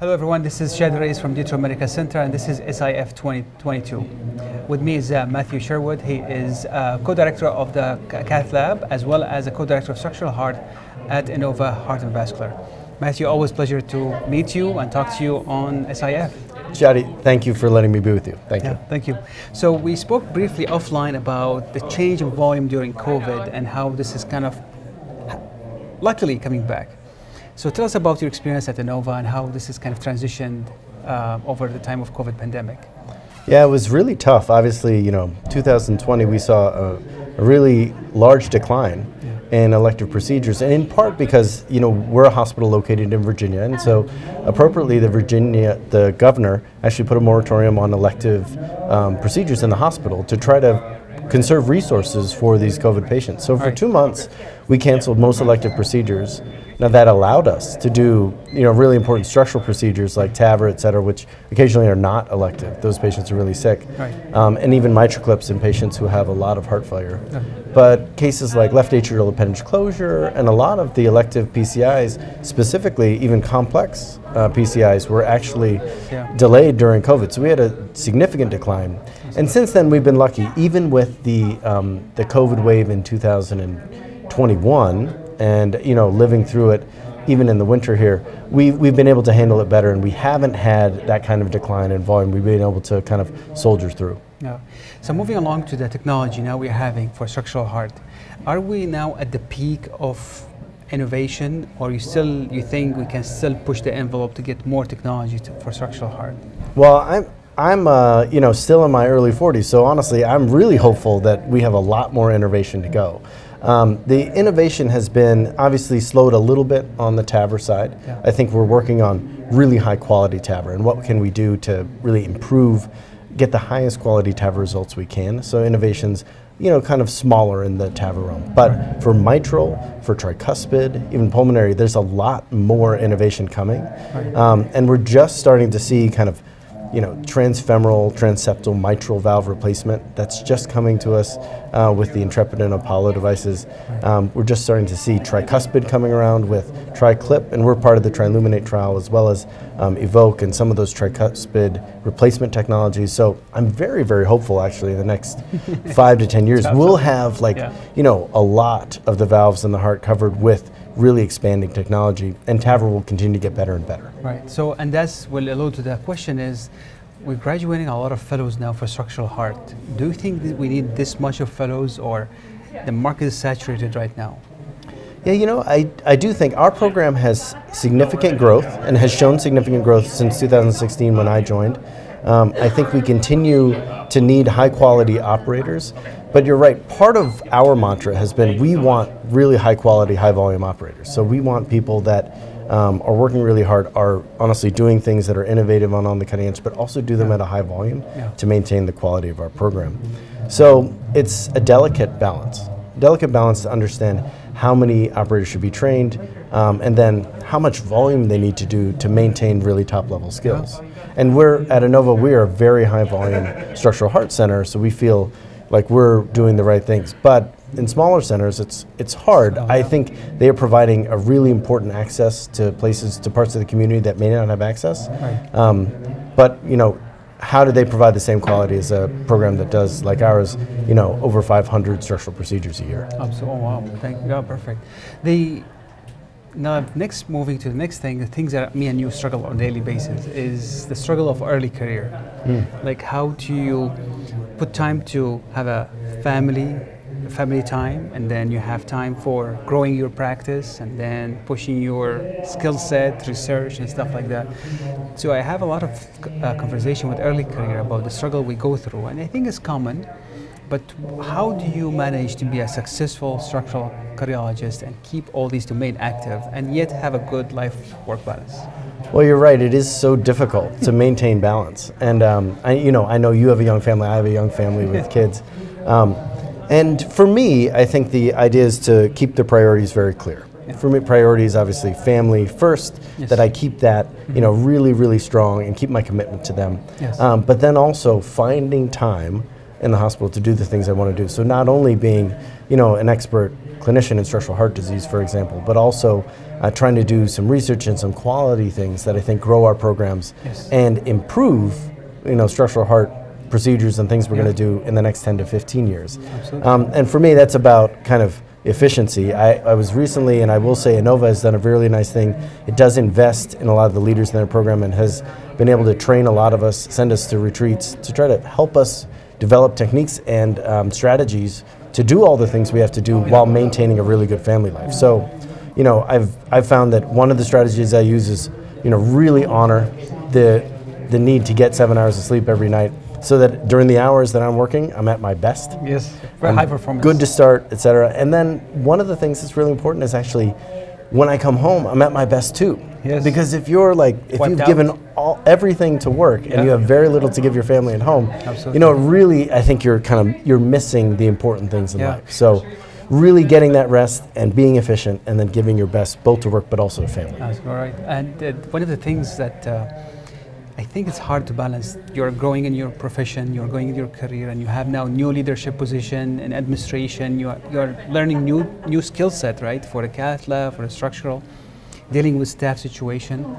Hello everyone, this is Sherwood from Detroit Medical Center and this is SIF 2022. With me is Matthew Sherwood. He is co-director of the Cath Lab as well as a co-director of structural heart at Innova Heart and Vascular. Matthew, always pleasure to meet you and talk to you on SIF. Shadi, thank you for letting me be with you. Thank you. Thank you. So we spoke briefly offline about the change in volume during COVID and how this is kind of luckily coming back. So tell us about your experience at Innova and how this has kind of transitioned over the time of COVID pandemic. Yeah, it was really tough. Obviously, 2020 we saw a really large decline in elective procedures, and in part because we're a hospital located in Virginia, and so appropriately the governor actually put a moratorium on elective procedures in the hospital to try to conserve resources for these COVID patients. So for 2 months, we canceled most elective procedures. Now that allowed us to do, really important structural procedures like TAVR, et cetera, which occasionally are not elective. Those patients are really sick. And even MitraClips in patients who have a lot of heart failure. But cases like left atrial appendage closure and a lot of the elective PCIs, specifically even complex PCIs, were actually delayed during COVID. So we had a significant decline. And since then we've been lucky, even with the COVID wave in 2021, and living through it even in the winter here, we've been able to handle it better, and we haven't had that kind of decline in volume. We've been able to kind of soldier through. Yeah. So moving along to the technology now we're having for structural heart, are we now at the peak of innovation, or you think we can still push the envelope to get more technology for structural heart? Well, I'm still in my early 40s, so honestly I'm really hopeful that we have a lot more innovation to go. The innovation has been obviously slowed a little bit on the TAVR side. I think we're working on really high quality TAVR and what can we do to really get the highest quality TAVR results we can. So innovations, kind of smaller in the TAVR realm. But for mitral, for tricuspid, even pulmonary, there's a lot more innovation coming. And we're just starting to see kind of transfemoral, transeptal mitral valve replacement. That's just coming to us with the Intrepid and Apollo devices. We're just starting to see tricuspid coming around with TriClip, and we're part of the Triluminate trial as well as Evoke and some of those tricuspid replacement technologies. So I'm very, very hopeful actually in the next 5 to 10 years we'll have a lot of the valves in the heart covered with really expanding technology, and TAVR will continue to get better and better. Right. So, and that's will allude to the question is, we're graduating a lot of fellows now for structural heart. Do you think that we need this much of fellows, or the market is saturated right now? Yeah, I do think our program has significant growth and has shown significant growth since 2016 when I joined. I think we continue to need high quality operators, but you're right, part of our mantra has been we want really high quality, high volume operators. So we want people that are working really hard, are honestly doing things that are innovative on the cutting edge, but also do them at a high volume to maintain the quality of our program. So it's a delicate balance to understand how many operators should be trained, and then how much volume they need to do to maintain really top level skills. And we're at Innova, we are a very high volume structural heart center, so we feel like we're doing the right things. But in smaller centers, it's hard. I think they are providing a really important access to parts of the community that may not have access. But how do they provide the same quality as a program that does, like ours, over 500 structural procedures a year? Absolutely. Oh, wow. Thank you. Perfect. Now, moving to the next thing, the things that me and you struggle on a daily basis is the struggle of early career. Like, how do you put time to have a family time, and then you have time for growing your practice and then pushing your skill set, research and stuff like that. So I have a lot of conversation with early career about the struggle we go through, and I think it's common, but how do you manage to be a successful structural cardiologist and keep all these domain active and yet have a good life-work balance? Well, you're right, it is so difficult to maintain balance. And I know you have a young family, I have a young family with kids. And for me, I think the idea is to keep the priorities very clear. For me, priority is obviously family first, that I keep that really, really strong and keep my commitment to them. But then also finding time in the hospital to do the things I want to do. So not only being, an expert clinician in structural heart disease, for example, but also trying to do some research and some quality things that I think grow our programs and improve, structural heart procedures and things we're going to do in the next 10 to 15 years. And for me, that's about kind of efficiency. I was recently, and I will say Inova has done a really nice thing. It does invest in a lot of the leaders in their program and has been able to train a lot of us, send us to retreats to try to help us develop techniques and strategies to do all the things we have to do while maintaining a really good family life. So, I've found that one of the strategies I use is, really honor the need to get 7 hours of sleep every night, so that during the hours that I'm working, I'm at my best. Yes, very high performance. Good to start, etc. And then one of the things that's really important is actually when I come home, I'm at my best too. Yes. Because if you're you've given everything to work and you have very little to give your family at home, really, I think you're missing the important things in life. So really getting that rest and being efficient and then giving your best both to work but also to family. That's all right. And one of the things that I think it's hard to balance. You're growing in your profession, you're going in your career, and you have now new leadership position in administration. You're learning new skill set, right? For a cath lab, for a structural, dealing with staff situation.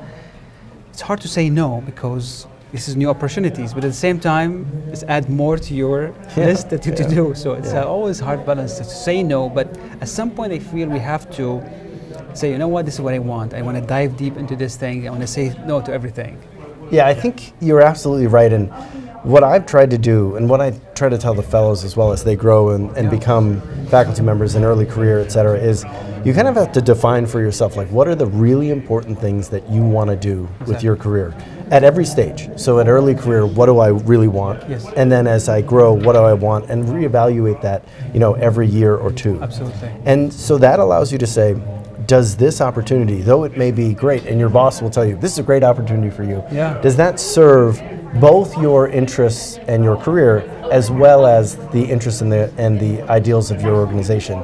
It's hard to say no because this is new opportunities, but at the same time, it's add more to your list that you to do. So it's always hard balance to say no, but at some point I feel we have to say, you know what, this is what I want. I want to dive deep into this thing. I want to say no to everything. Yeah, I think you're absolutely right. And what I've tried to do, and what I try to tell the fellows as well as they grow and become faculty members in early career, et cetera, is you kind of have to define for yourself, what are the really important things that you want to do with your career at every stage. So at early career, what do I really want? Yes. And then as I grow, what do I want? And reevaluate that, every year or two. Absolutely. And so that allows you to say, does this opportunity, though it may be great, and your boss will tell you, this is a great opportunity for you, does that serve both your interests and your career, as well as the interests and the ideals of your organization?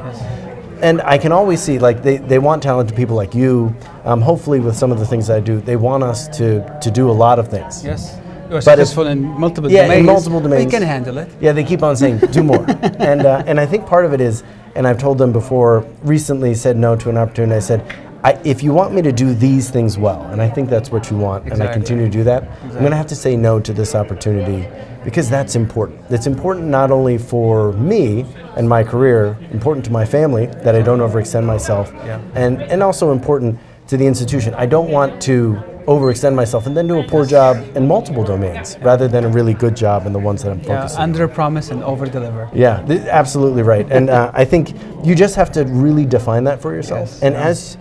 And I can always see, they want talented people like you. Hopefully with some of the things I do, they want us to do a lot of things. Yes. You're successful in multiple domains. Yeah, in multiple domains. We can handle it. Yeah, they keep on saying, do more. And I think part of it is, and I've told them before, recently said no to an opportunity. I said, if you want me to do these things well, and I think that's what you want, and I continue to do that, I'm going to have to say no to this opportunity because that's important. It's important not only for me and my career, important to my family, that I don't overextend myself, and also important to the institution. I don't want to overextend myself and then do a poor job in multiple domains rather than a really good job in the ones that I'm focusing on. Under promise and over deliver. Yeah, absolutely right. And I think you just have to really define that for yourself. And as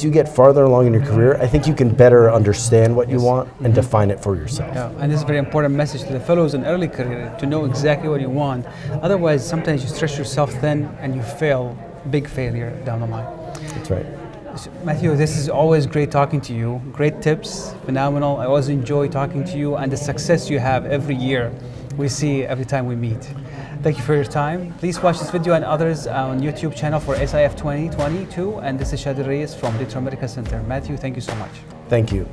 you get farther along in your career, I think you can better understand what you want and define it for yourself. Yeah, and this is a very important message to the fellows in early career, to know exactly what you want. Otherwise, sometimes you stretch yourself thin and you fail, big failure down the line. That's right. Matthew, this is always great talking to you. Great tips, phenomenal. I always enjoy talking to you and the success you have every year. We see every time we meet. Thank you for your time. Please watch this video and others on YouTube channel for SIF 2022. And this is Shadi Reyes from Detroit Medical Center. Matthew, thank you so much. Thank you.